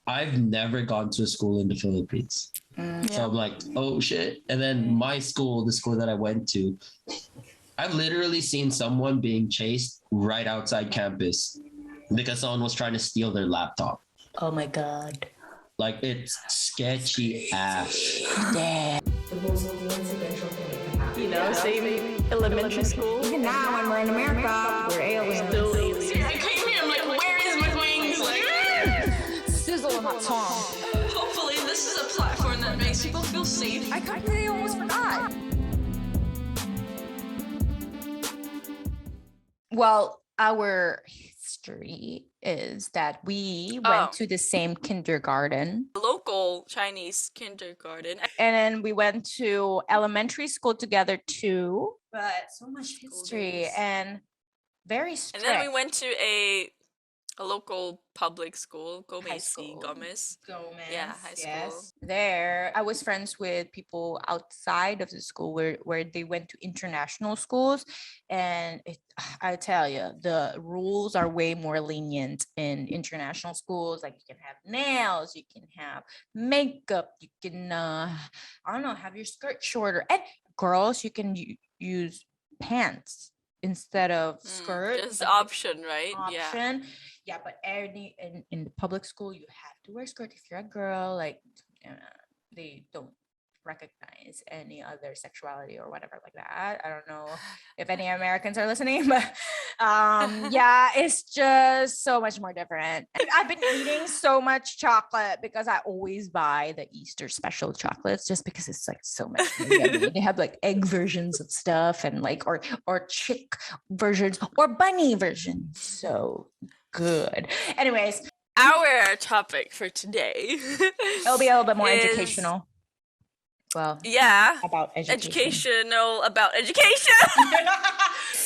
I've never gone to a school in the Philippines. So I'm like, oh shit. And then my school, the school that I went to, I've literally seen someone being chased right outside campus because someone was trying to steal their laptop. Oh my god. Like, it's sketchy ass. Damn. The most coincidental thing that happened. You know, same elementary school. Even now, when we're in America, we're aliens. Still aliens. I came here, I'm like, where is my wings? Like, Sizzle in my tongue. hopefully this is a platform that makes people feel safe. I completely almost forgot. Well, our history is that we went to the same kindergarten. Local Chinese kindergarten. And then we went to elementary school together too. But so much history days. and very strict. And then we went to a local public school, High Gomez. school. Gomez. Gomez, Yeah, high school. There, I was friends with people outside of the school where they went to international schools, and I tell you, the rules are way more lenient in international schools. Like, you can have nails, you can have makeup, you can I don't know, have your skirt shorter, and girls, you can use pants instead of skirt. It's the option, right? Yeah. Option. Yeah, but in the public school, you have to wear skirt if you're a girl. Like, they don't recognize any other sexuality or whatever like that. I don't know if any Americans are listening, but yeah, it's just so much more different. And I've been eating so much chocolate because I always buy the Easter special chocolates just because it's like so much yummy. They have like egg versions of stuff and like or chick versions or bunny versions. So good. Anyways, Our topic for today. it'll be a little bit more is- educational. Well, Yeah. about education. Educational about education.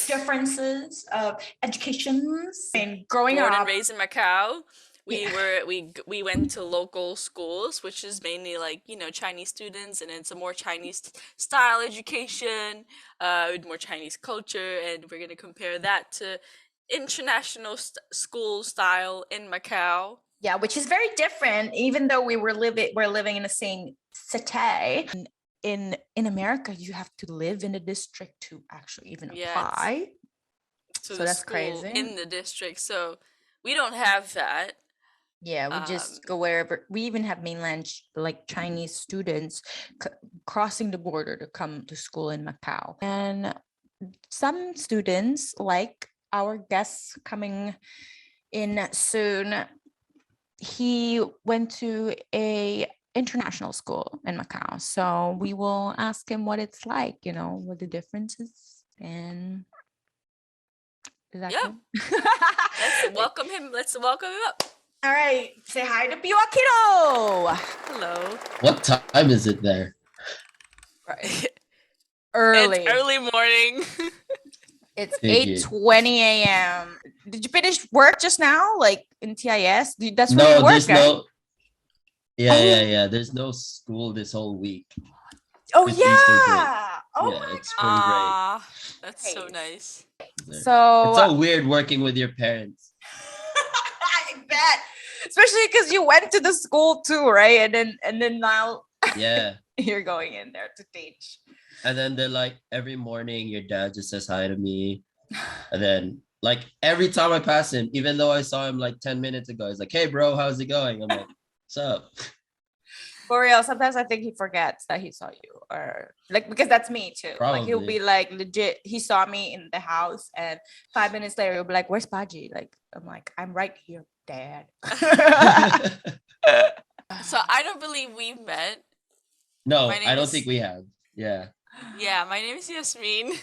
Differences of educations and growing Born and up. raised in Macau. We went to local schools, which is mainly like, Chinese students, and it's a more Chinese style education, with more Chinese culture, and we're gonna compare that to international school style in Macau. Yeah, which is very different, even though we're living in the same city. In America, you have to live in a district to actually even apply. So So the that's school crazy. in the district. So we don't have that. Yeah, we just go wherever. We even have mainland like Chinese students crossing the border to come to school in Macau. And some students, like our guest coming in soon, he went to a international school in Macau. So we will ask him what it's like, what the differences, and is that Yeah. good? Let's welcome him up. All right, say hi to Pio Aquino. Hello. What time is it there? Early. It's early morning. It's Figured. 8:20 a.m. Did you finish work just now, like in TIS? That's where you No, work, there's right? no. Yeah, Oh. yeah. There's no school this whole week. Oh It's Easter break. yeah. Oh Yeah, my it's spring break. That's so Nice. nice. So, It's so weird working with your parents. I bet, especially because you went to the school too, right? And then now Yeah. you're going in there to teach. And then they're like, every morning your dad just says hi to me. And then like every time I pass him, even though I saw him like 10 minutes ago, he's like, hey bro, how's it going? I'm like, what's up? For real, sometimes I think he forgets that he saw you, or like, because that's me too. Like, he'll Probably. be like, legit, he saw me in the house, and 5 minutes later he'll be like, where's Paji? Like, I'm like, I'm right here, Dad. So I don't believe we met. No, My name I don't is- think we have. Yeah. Yeah, my name is Yasmin.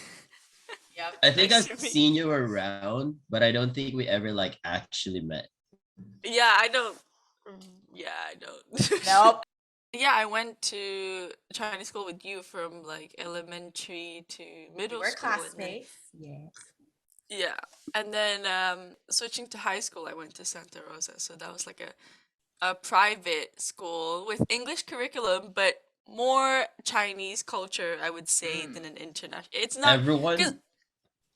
Yep. I think Nice I've to meet- seen you around, but I don't think we ever like actually met. Yeah, I don't. Yeah, I don't. Nope. Yeah, I went to Chinese school with you from like elementary to middle We're school. and then- classmates. Yes. Yeah, and then switching to high school, I went to Santa Rosa. So that was like a private school with English curriculum, but more Chinese culture, I would say, than an international. It's not 'cause-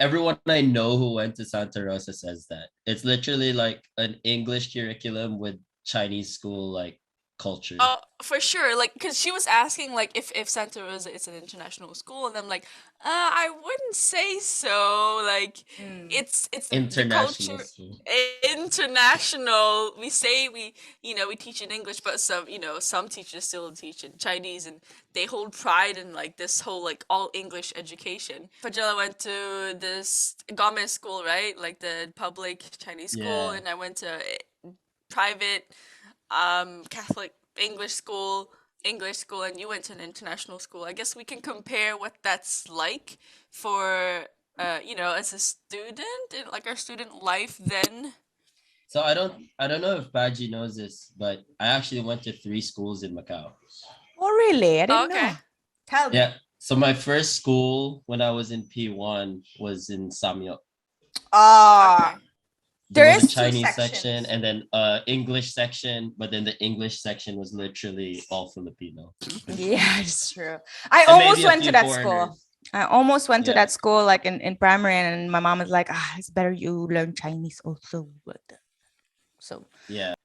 Everyone I know who went to Santa Rosa says that. It's literally like an English curriculum with Chinese school like culture. Oh, for sure. Like, cause she was asking like if Santa Rosa is an international school, and I'm like, I wouldn't say so. Like, it's the International culture school. international. We say we teach in English, but some teachers still teach in Chinese, and they hold pride in like this whole like all English education. Fajela went to this government school, right? Like the public Chinese school, Yeah. and I went to private Catholic English school, and you went to an international school. I guess we can compare what that's like for as a student in like our student life then. So I don't know if Baji knows this, but I actually went to 3 schools in Macau. Oh, really? I didn't Okay. know. Tell me. Yeah. So my first school when I was in P1 was in Samyeo. Ah, Okay. There There was a is two Chinese section sections. and then English section, but then the English section was literally all Filipino. Yeah, it's true. I And almost maybe a went to few that school. foreigners. I almost went to Yeah. that school like in primary, and my mom was like, it's better you learn Chinese also. So Yeah.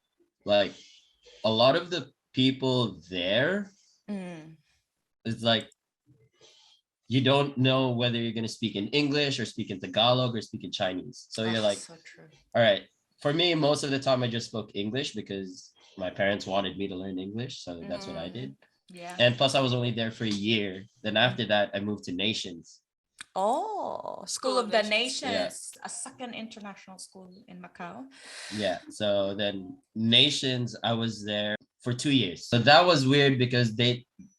Like a lot of the people there, it's like you don't know whether you're gonna speak in English or speak in Tagalog or speak in Chinese. So you're like, so true. all right. For me, most of the time I just spoke English because my parents wanted me to learn English. So that's what I did. Yeah. And plus I was only there for a year. Then after that, I moved to Nations. Oh, School of of the Nations. Nations, a second international school in Macau. Yeah. So then Nations, I was there for 2 years. So that was weird because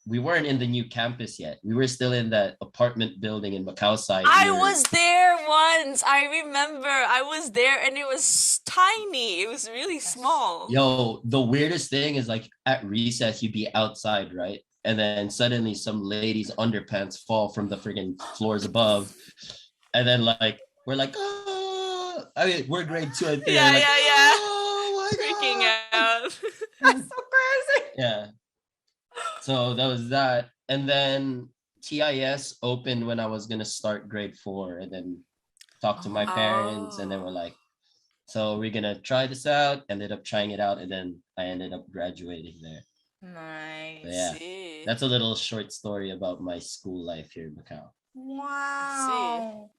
we weren't in the new campus yet. We were still in that apartment building in Macau side. I was there once. I remember I was there and it was tiny. It was really small. Yo, the weirdest thing is like at recess, you'd be outside, right? And then suddenly some lady's underpants fall from the friggin' floors above. And then like, we're like, oh, I mean, we're grade 2 and 3. Yeah, like, yeah. Oh my Freaking God. out. That's so crazy. Yeah. So that was that. And then TIS opened when I was going to start grade 4 and then talk to my parents. And then we're like, so we're going to try this out. Ended up trying it out. And then I ended up graduating there. Nice. But yeah, See. that's a little short story about my school life here in Macau. Wow.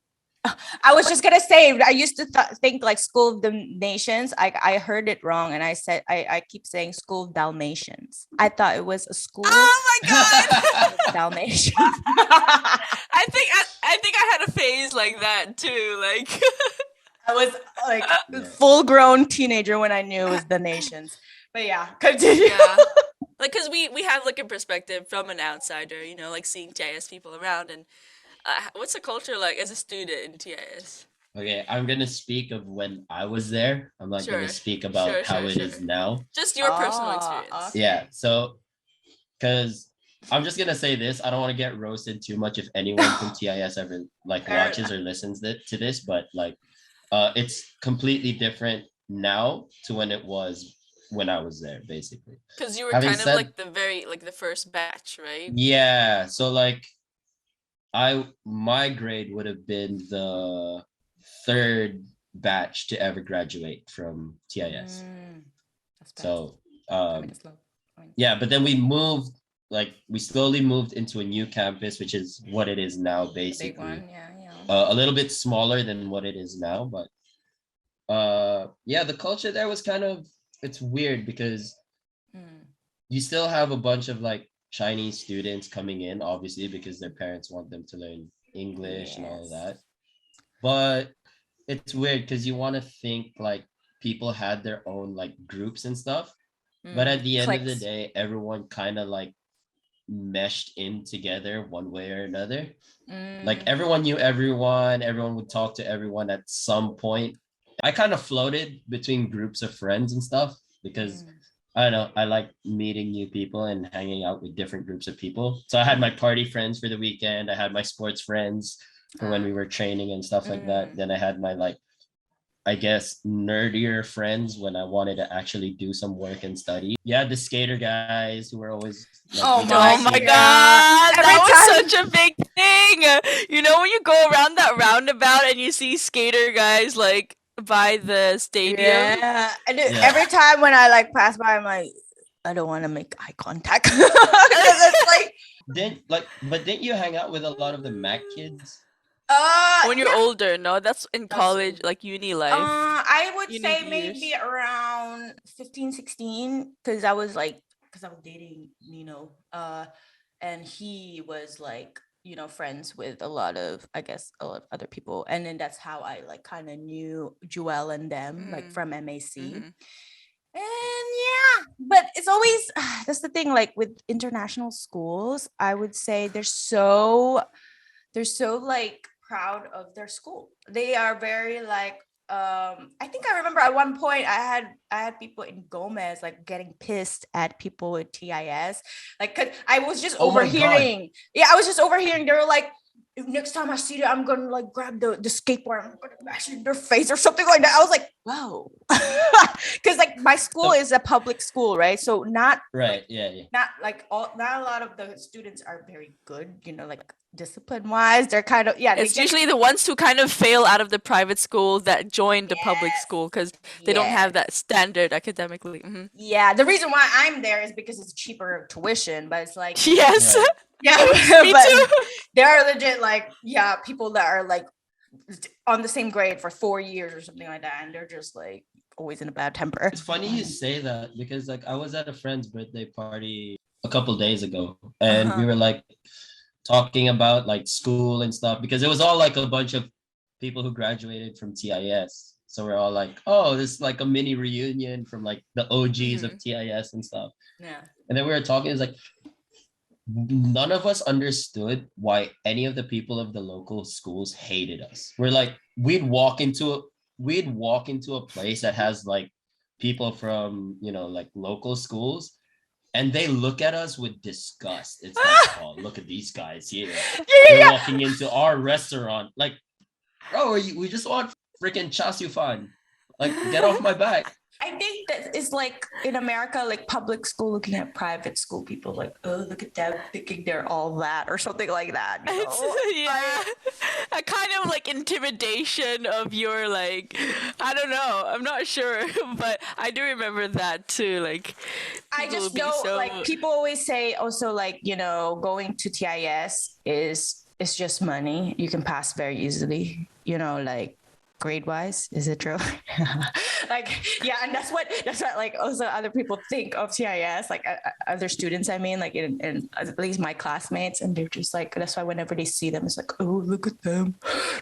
I was just gonna say, I used to think like School of the Nations. I heard it wrong, and I keep saying School of Dalmatians. I thought it was a school Oh my God. of Dalmatians. I think I had a phase like that too. Like I was like Yeah. full-grown teenager when I knew it was the Nations. But yeah, continue. yeah. Like, cause we have like a perspective from an outsider, like seeing TIS people around, and what's the culture like as a student in TIS? Okay, I'm going to speak of when I was there. I'm not going Sure. to speak about how it is now. Just your personal Ah, experience. okay. Yeah, so because I'm just gonna say this, I don't want to get roasted too much if anyone from TIS ever like Fair watches or listens to this, but like it's completely different now to when it was when I was there, basically. Because you were Having kind of said- like the first batch, right? Yeah, so like my grade would have been the 3rd batch to ever graduate from TIS. That's bad. So I mean, it's low. yeah, but then we slowly moved into a new campus, which is what it is now, Big basically. one, yeah. A little bit smaller than what it is now, but yeah, the culture there was it's weird because you still have a bunch of like Chinese students coming in, obviously, because their parents want them to learn English and all of Yes. that. But it's weird because you want to think like people had their own like groups and stuff. But at the end of the Cliques. day, everyone kind of like meshed in together one way or another. Like everyone knew everyone would talk to everyone at some point. I kind of floated between groups of friends and stuff because I don't know, I like meeting new people and hanging out with different groups of people. So I had my party friends for the weekend. I had my sports friends for when we were training and stuff like that. Then I had my like, I guess, nerdier friends when I wanted to actually do some work and study. Yeah, the skater guys who were always like, Oh we my Oh my skater. God, Every that was time- such a big thing. You know when you go around that roundabout and you see skater guys like by the stadium. Yeah. And Yeah. every time when I like pass by, I'm like, I don't want to make eye contact because it's like, But didn't you hang out with a lot of the Mac kids? When you're yeah. older, no, that's in college, like uni life. I would You say need maybe years. around 15, 16, because I was dating Nino, and he was like, friends with a lot of other people. And then that's how I like kind of knew Joel and them, like from MAC. Mhm. And yeah, but it's always that's the thing, like with international schools, I would say they're so like proud of their school. They are very like I think I remember at one point I had people in Gomez like getting pissed at people with TIS, like cause I was just Oh my God. overhearing. Yeah, I was just overhearing. They were like, if next time I see you, I'm gonna like grab the skateboard, I'm gonna bash it in their face or something like that. I was like, whoa, because like my school is a public school, right? So not Right. Yeah. not a lot of the students are very good, like discipline wise. They're kind of It's usually the ones who kind of fail out of the private school that join the public Yes. school because they don't have that standard academically. Yeah, the reason why I'm there is because it's cheaper tuition, but it's like Yes, Right. yeah, me but too. there are legit like people that are like on the same grade for 4 years or something like that, and they're just like always in a bad temper. It's funny you say that because like I was at a friend's birthday party a couple days ago, and we were like talking about like school and stuff because it was all like a bunch of people who graduated from TIS. So we're all like, oh, this is like a mini reunion from like the OGs of TIS and stuff. Yeah. And then we were talking, it's like none of us understood why any of the people of the local schools hated us. We're like, we'd walk into a place that has like people from, like local schools, and they look at us with disgust. It's like, oh, look at these guys here. They're walking into our restaurant. Like, bro, we just want freaking char siu fan. Like, get off my back. I think that it's like in America, like public school looking at private school people like, oh, look at them thinking they're all that or something like that. Yeah, a kind of like intimidation of your like, I don't know, I'm not sure, but I do remember that too. Like, I just know like people always say also like, going to TIS is just money. You can pass very easily, like grade wise. Is it true? Like, yeah. And that's what like also other people think of TIS, like other students, I mean, like in at least my classmates, and they're just like, that's why whenever they see them, it's like, oh, look at them,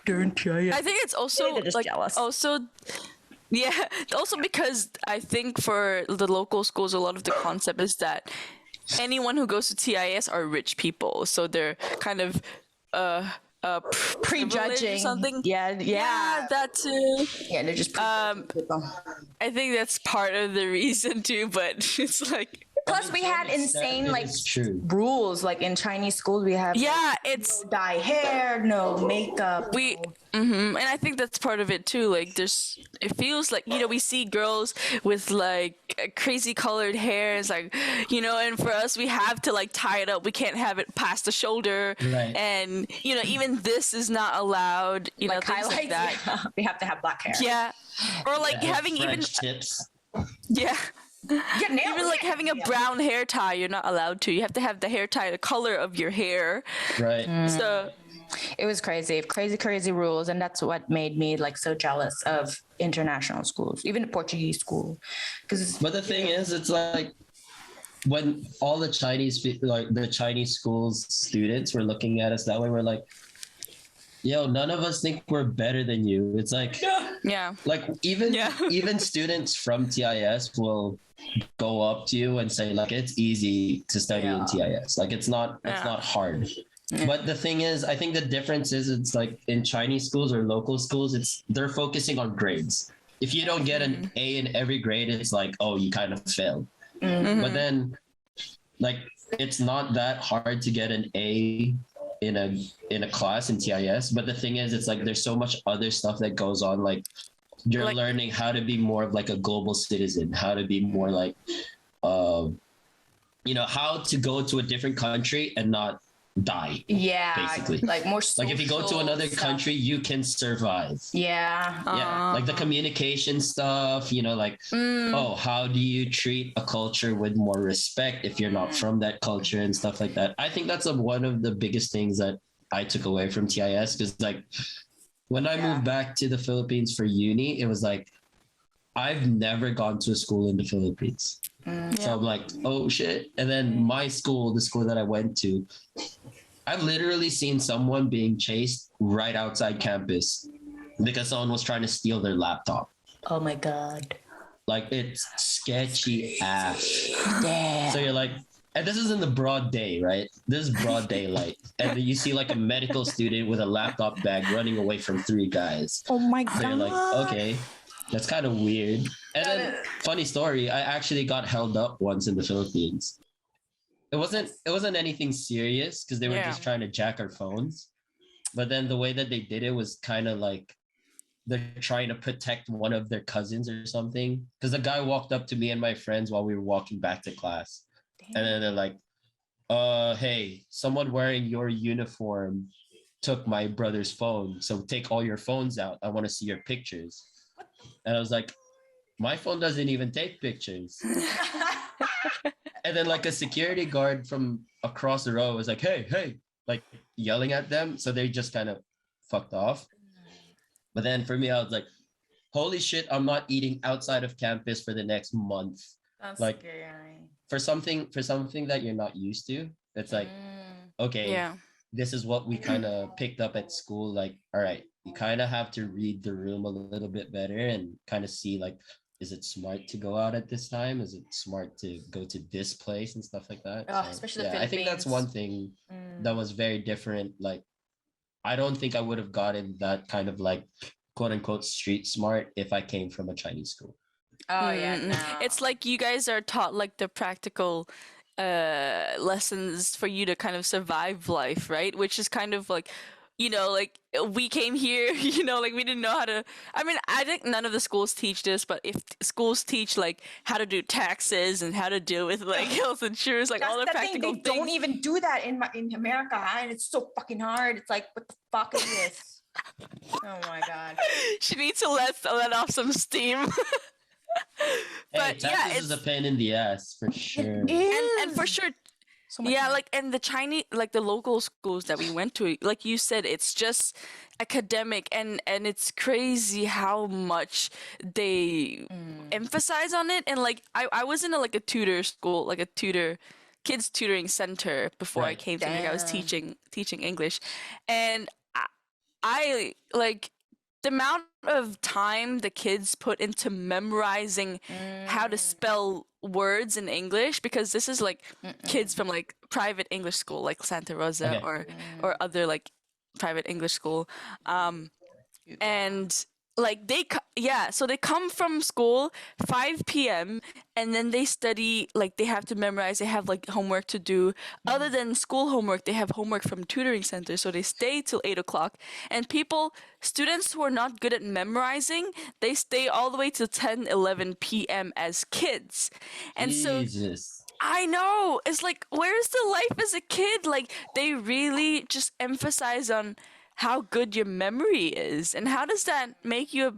they're in TIS. I think it's also like jealous. also because I think for the local schools, a lot of the concept is that anyone who goes to TIS are rich people, so they're kind of prejudging something. Yeah, that too. Yeah, they're just I think that's part of the reason too, but it's like, plus we had insane like rules, like in Chinese schools we have it's no dye hair, no makeup, and I think that's part of it too. Like it feels like, we see girls with like crazy colored hair. It's like, and for us, we have to like tie it up. We can't have it past the shoulder. Right. And, even this is not allowed, like things highlights, like that. yeah. We have to have black hair. Yeah. Or like having French tips. Yeah. Even like having a brown hair tie, you're not allowed to. You have to have the hair tie the color of your hair. Right. So it was crazy rules, and that's what made me like so jealous of international schools, even the Portuguese school. But the thing is, it's like when all the Chinese schools students were looking at us that way, we're like, yo, none of us think we're better than you. It's like, like even students from TIS will go up to you and say like, it's easy to study in TIS. Like it's not hard. But the thing is, I think the difference is it's like in Chinese schools or local schools, they're focusing on grades. If you don't get an A in every grade, it's like, oh, you kind of failed. But then like it's not that hard to get an A in a class in TIS. But the thing is, it's like there's so much other stuff that goes on. Like you're learning how to be more of like a global citizen, how to be more like how to go to a different country and not die. Yeah, Basically. like more Like if you go to social another stuff. country, you can survive. Yeah. Yeah, like the communication stuff, you know, like, oh, how do you treat a culture with more respect if you're not from that culture and stuff like that. I think that's one of the biggest things that I took away from TIS, because like when I moved back to the Philippines for uni, it was like I've never gone to a school in the Philippines. So I'm like, oh shit. And then my school, the school that I went to, I've literally seen someone being chased right outside campus because someone was trying to steal their laptop. Oh my god. Like, it's sketchy ass. Damn. So you're like, and this is in the broad day, right? This is broad daylight. And then you see like a medical student with a laptop bag running away from three guys. Oh my god. So you're like, okay, that's kind of weird. And then, funny story, I actually got held up once in the Philippines. It wasn't anything serious because they were just trying to jack our phones. But then the way that they did it was kind of like they're trying to protect one of their cousins or something. Because the guy walked up to me and my friends while we were walking back to class. Damn. And then they're like, hey, someone wearing your uniform took my brother's phone. So take all your phones out. I want to see your pictures. And I was like, my phone doesn't even take pictures. And then like a security guard from across the row was like, hey, like yelling at them. So they just kind of fucked off. But then for me, I was like, holy shit, I'm not eating outside of campus for the next month. That's like scary. for something that you're not used to. It's like, okay, this is what we kind of picked up at school. Like, all right, you kind of have to read the room a little bit better and kind of see like, is it smart to go out at this time? Is it smart to go to this place and stuff like that? Oh, so, especially the Philippines. I think that's one thing that was very different. Like, I don't think I would have gotten that kind of like quote unquote street smart if I came from a Chinese school. Oh yeah, no. It's like you guys are taught like the practical lessons for you to kind of survive life, right? Which is kind of like, you know, like we came here, you know, like we didn't know how to. I mean, I think none of the schools teach this, but if schools teach like how to do taxes and how to deal with like health insurance, like all the practical things. They don't even do that in America, and it's so fucking hard. It's like, what the fuck is this? Oh my god. She needs to let off some steam. But taxes is a pain in the ass for sure. And for sure. So like, and the Chinese, like the local schools that we went to, like you said, it's just academic, and it's crazy how much they emphasize on it. And like, I was in a tutor school, like a kids tutoring center before I came to America. I was teaching English, and I like the amount of time the kids put into memorizing how to spell words in English, because this is like kids from like private English school like Santa Rosa or other like private English school, and like so they come from school 5 p.m. and then they study, like they have to memorize, they have like homework to do. Other than school homework, they have homework from tutoring center, so they stay till 8 o'clock. And students who are not good at memorizing, they stay all the way till 10-11 p.m. as kids. And Jesus. So I know, it's like, where's the life as a kid? Like, they really just emphasize on how good your memory is, and how does that make you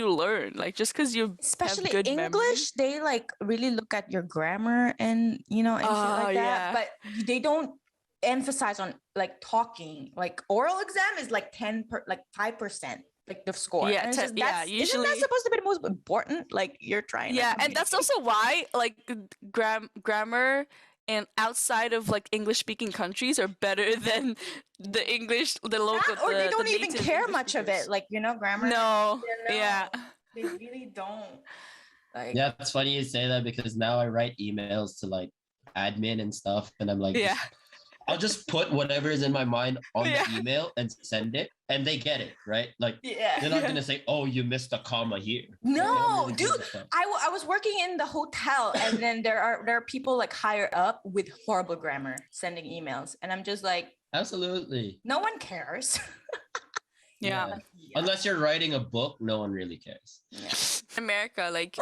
learn? Like, just because you especially have good English, memory? they like really look at your grammar and and shit like that. But they don't emphasize on like talking. Like oral exam is like 5%. Like the score. Yeah, usually. Isn't that supposed to be the most important? Like, you're trying. Yeah, and that's also why like grammar and outside of like English speaking countries are better than the local. Or they don't even care much of it. Like, grammar. No. Yeah. They really don't. Like, yeah, it's funny you say that, because now I write emails to like admin and stuff, and I'm like, I'll just put whatever is in my mind on the email and send it, and they get it, right? Like, they're not gonna say, "Oh, you missed a comma here." No, dude. I was working in the hotel, and then there are people like higher up with horrible grammar sending emails, and I'm just like, absolutely. No one cares. Yeah. Unless you're writing a book, no one really cares. Yeah. America, like,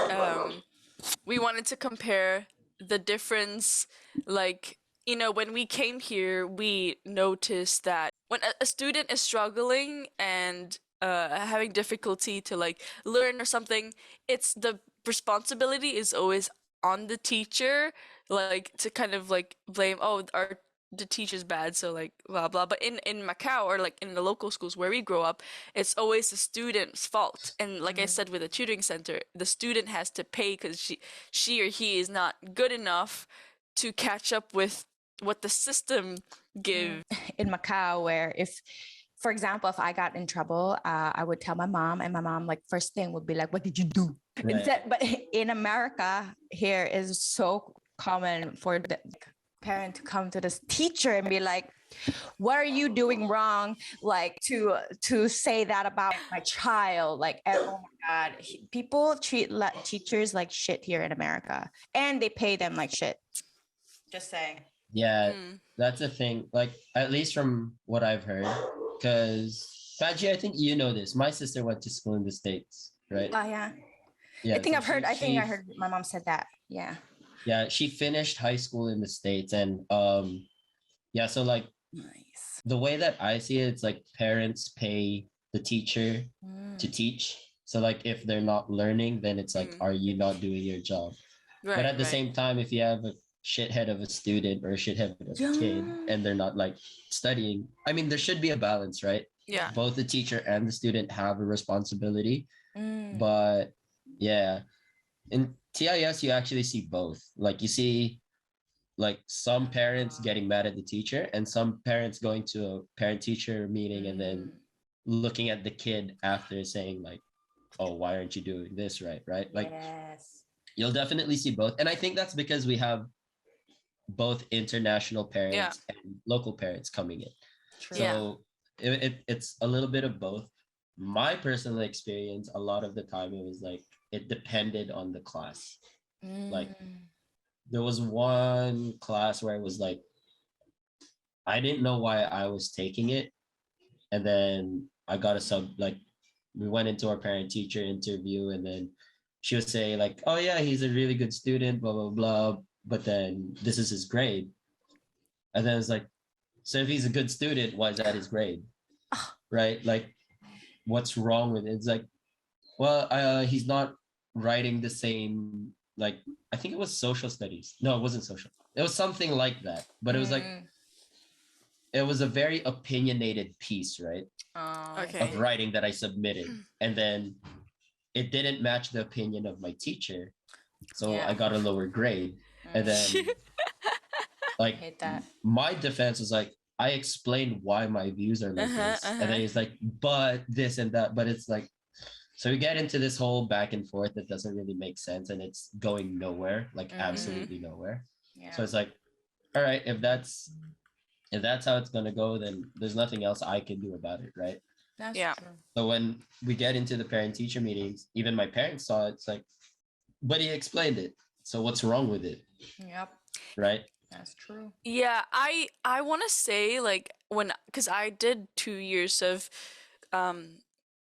we wanted to compare the difference, like, you know, when we came here, we noticed that when a student is struggling and having difficulty to like learn or something, it's the responsibility is always on the teacher, like to kind of like blame, oh, our the teacher's bad, so like blah blah. But in Macau or like in the local schools where we grow up, it's always the student's fault. And like I said, with the tutoring center, the student has to pay because she or he is not good enough to catch up with what the system gives. In Macau, where if, for example, if I got in trouble, I would tell my mom, and my mom, like, first thing would be like, "What did you do?" Right. Instead, but in America, here is so common for the parent to come to this teacher and be like, "What are you doing wrong?" Like to say that about my child. Like, oh my God, people treat teachers like shit here in America, and they pay them like shit. Just saying. Yeah, that's a thing. Like, at least from what I've heard, because Faji, I think you know this. My sister went to school in the States, right? Oh yeah. Yeah, I think so I've heard. I think I she- heard my mom said that. Yeah. Yeah, she finished high school in the States, and yeah, so like Nice. the way that I see it, it's like parents pay the teacher to teach. So like if they're not learning, then it's like, are you not doing your job? Right, But at the right. same time, if you have a shithead of a student or a shithead of a kid Yeah. and they're not like studying, I mean, there should be a balance, right? Yeah. Both the teacher and the student have a responsibility. Mm. But yeah, in TIS, you actually see both. Like you see like some parents getting mad at the teacher and some parents going to a parent teacher meeting and then looking at the kid after saying like, oh, why aren't you doing this right? Like Yes. you'll definitely see both. And I think that's because we have both international parents and local parents coming in. True. So it's a little bit of both. My personal experience, a lot of the time, it was like it depended on the class. Like there was one class where it was like I didn't know why I was taking it, and then I got a sub. Like we went into our parent teacher interview, and then she would say like, "Oh yeah, he's a really good student, blah blah blah." But then this is his grade, and then it's like, so if he's a good student, why is that his grade? Right? Like, what's wrong with it? It's like, well, he's not writing the same. Like, I think it was social studies. No, it wasn't social. It was something like that. But it was like, it was a very opinionated piece, right? Okay. Of writing that I submitted. And then it didn't match the opinion of my teacher. So I got a lower grade. And then, like, hate that. my defense was like, I explained why my views are like this. And then he's like, but this and that. But it's like, so we get into this whole back and forth that doesn't really make sense and it's going nowhere, like absolutely nowhere. Yeah. So it's like, all right, if that's how it's gonna go, then there's nothing else I can do about it, right? That's Yeah. true. So when we get into the parent-teacher meetings, even my parents saw it, it's like, but he explained it. So what's wrong with it, Yep. right? That's true. Yeah, I want to say like because I did 2 years of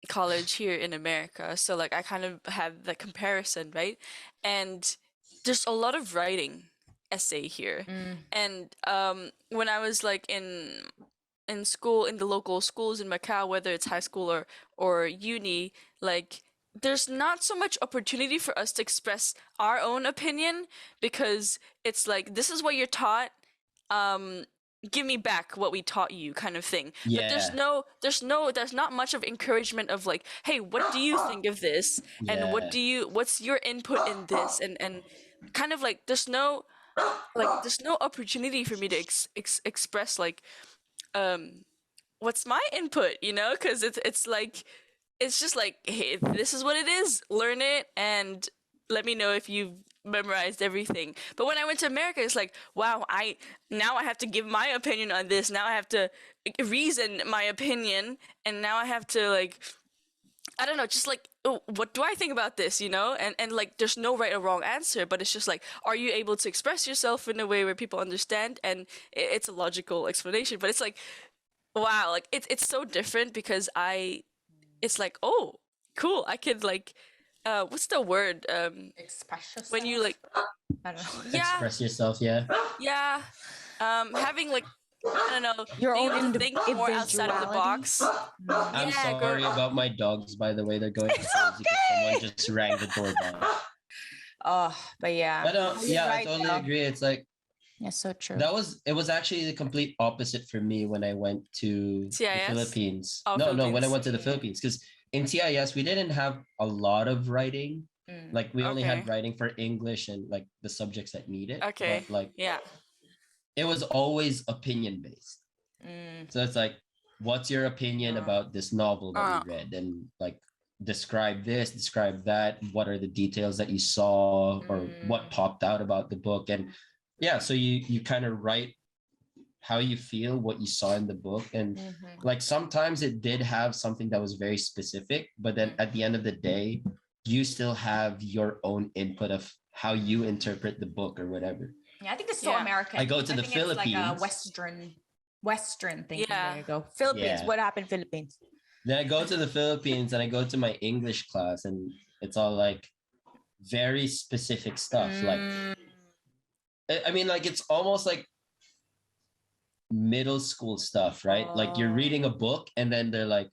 college here in America, so like I kind of have the comparison, right? And there's a lot of writing essay here, and when I was like in school, in the local schools in Macau, whether it's high school or uni, like there's not so much opportunity for us to express our own opinion because it's like this is what you're taught, give me back what we taught you kind of thing. But there's not much of encouragement of like, hey, what do you think of this, and what's your input in this, and kind of like there's no opportunity for me to express like what's my input, because it's like it's just like, hey, this is what it is, learn it and let me know if you've memorized everything. But when I went to America, it's like, wow, now I have to give my opinion on this, now I have to reason my opinion, and now I have to like, I don't know, just like, oh, what do I think about this, and like there's no right or wrong answer, but it's just like, are you able to express yourself in a way where people understand? And it's a logical explanation, but it's like, wow, like it's so different because it's like, oh, cool, I could like, what's the word? Express yourself. When you like, I don't know. yeah, Express yourself, yeah. yeah, having like I don't know, Your being own able to think more outside of the box. I'm Yeah, sorry about my dogs, by the way. They're going crazy because someone just rang the doorbell. Oh, but yeah. But You're yeah, I right, totally though. agree. It's like Yeah, so true. it was actually the complete opposite for me when I went to the CIS? Philippines. Oh, No, when I Philippines. went to the Philippines, because in TIS we didn't have a lot of writing. Mm. Like we only had Okay. writing for English and like the subjects that need it. Okay. But like Yeah. it was always opinion based. Mm. So it's like, what's your opinion about this novel that you read? And like describe this, describe that. What are the details that you saw or what popped out about the book? And yeah, so you kind of write how you feel, what you saw in the book. And like sometimes it did have something that was very specific, but then at the end of the day, you still have your own input of how you interpret the book or whatever. Yeah, I think it's so Yeah. American. I go to the think it's like a Philippines. Western thing. Yeah. There you go. Philippines. Yeah. What happened, Philippines? Then I go to the Philippines and I go to my English class and it's all like very specific stuff. Like, I mean, like it's almost like middle school stuff, right? Like you're reading a book and then they're like,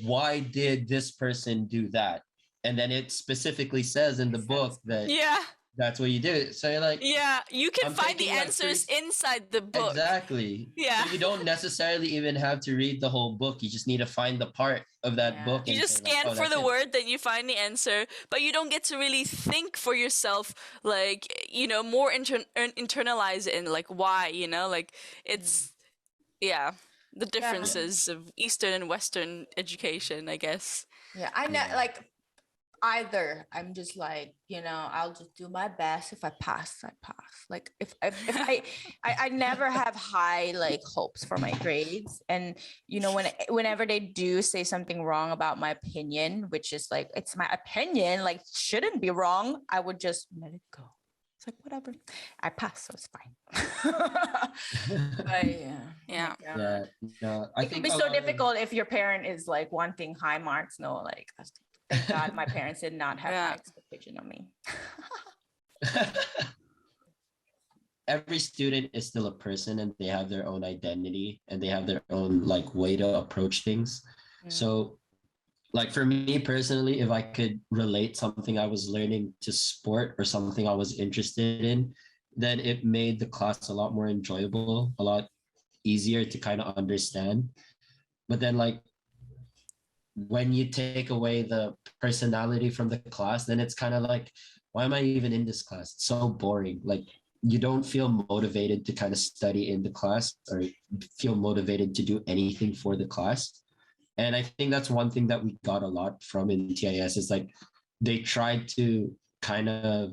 why did this person do that? And then it specifically says in the book that Yeah. that's what you do. So you're like, Yeah. You can I'm find the taking, like, answers three- inside the book. exactly. Yeah. So you don't necessarily even have to read the whole book. You just need to find the part of that Yeah. book. You and just say, like, scan oh, for that's the it. word, then you find the answer, but you don't get to really think for yourself, like, you know, more internalize it and like why, you know, like it's, yeah, the differences of Eastern and Western education, I guess. Yeah, I know. Like either I'm just like, you know, I'll just do my best. If I pass, I pass. Like if I never have high like hopes for my grades. And you know, whenever they do say something wrong about my opinion, which is like it's my opinion, like shouldn't be wrong, I would just let it go. It's like whatever. I pass, so it's fine. But yeah. Yeah. Yeah, no, I It could think be a so lot of- difficult if your parent is like wanting high marks. No, like thank God my parents did not have high expectation of me. Every student is still a person and they have their own identity and they have their own like way to approach things. So like for me personally, if I could relate something I was learning to sport or something I was interested in, then it made the class a lot more enjoyable, a lot easier to kind of understand. But then like when you take away the personality from the class, then it's kind of like, why am I even in this class? It's so boring. Like you don't feel motivated to kind of study in the class or feel motivated to do anything for the class. And I think that's one thing that we got a lot from in TIS is like they tried to kind of,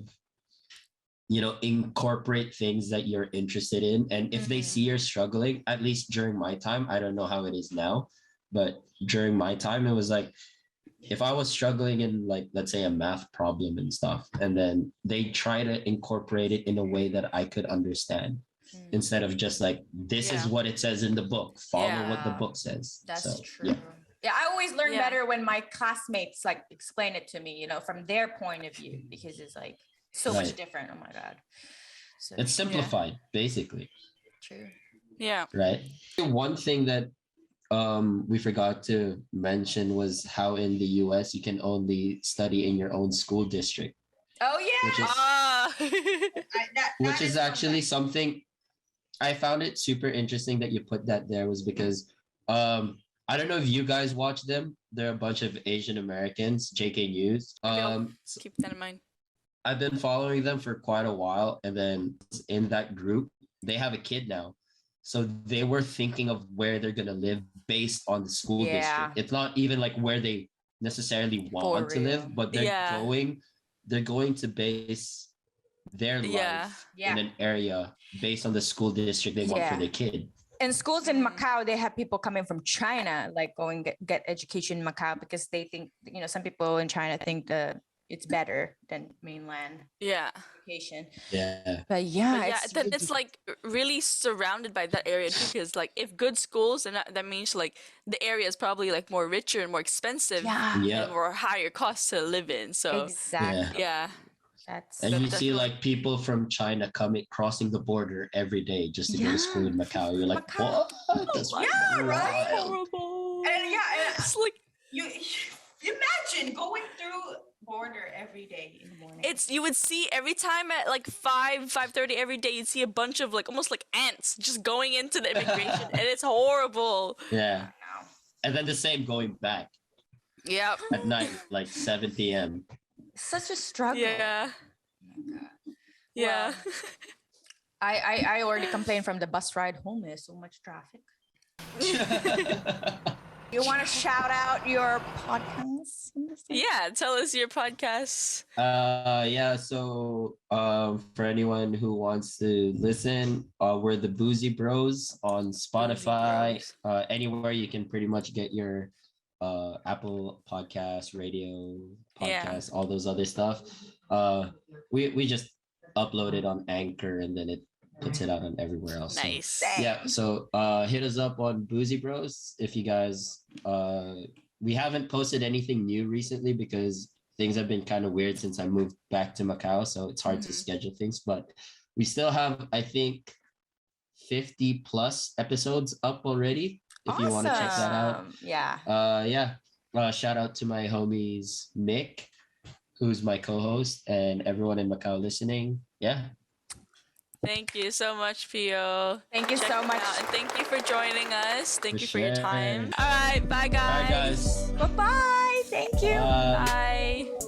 you know, incorporate things that you're interested in. And if they see you're struggling, at least during my time, I don't know how it is now, but during my time, it was like, if I was struggling in like, let's say a math problem and stuff, and then they try to incorporate it in a way that I could understand instead of just like, this is what it says in the book, follow what the book says. That's So, true. yeah. Yeah, I always learn Yeah. better when my classmates like explain it to me, you know, from their point of view, because it's like so much Right. different. Oh my God. So It's simplified, basically, true. Yeah. right? One thing that we forgot to mention was how in the US you can only study in your own school district, Oh yeah. which is which is actually something I found it super interesting that you put that there was because I don't know if you guys watch them. They're a bunch of Asian Americans, JK News. Keep that in mind. I've been following them for quite a while, and then in that group, they have a kid now. So they were thinking of where they're gonna live based on the school Yeah. district. It's not even like where they necessarily want to live, real. but they're going to base their life in an area based on the school district they want for their kid. In schools in Macau, they have people coming from China, like going get education in Macau because they think, you know, some people in China think that it's better than mainland education. Yeah. But yeah, then it's like really surrounded by that area too, because like if good schools, and that means like the area is probably like more richer and more expensive and more higher cost to live in. So exactly. yeah. That's And you That's see definitely- like people from China crossing the border every day just to go to school in Macau. You're like, Macau. what? That's Yeah, right? wild. horrible. And It's like you imagine going through border every day in the morning. you would see every time at like 5:30 every day, you'd see a bunch of like almost like ants just going into the immigration, and it's horrible. Yeah. now. And then the same going back Yep. at night, like 7 p.m. Such a struggle. Yeah. Yeah. I already complained from the bus ride home. There's so much traffic. You want to shout out your podcast? Yeah. Tell us your podcasts. Yeah, so for anyone who wants to listen, we're the Boozy Bros on Spotify, anywhere you can pretty much get your Apple Podcast, radio podcast, all those other stuff. We just upload it on Anchor and then it puts it out on everywhere else. Nice. So, yeah, so hit us up on Boozy Bros if you guys we haven't posted anything new recently because things have been kind of weird since I moved back to Macau, so it's hard to schedule things, but we still have, I think, 50 plus episodes up already if you want to check that out. Yeah. Shout out to my homies Mick, who's my co-host, and everyone in Macau listening. Yeah. Thank you so much, Pio. Thank you Check so it much. out, and thank you for joining us. Thank For you for your sure. time. All right. Bye, All right, guys. Bye-bye. Thank you. Bye. Bye.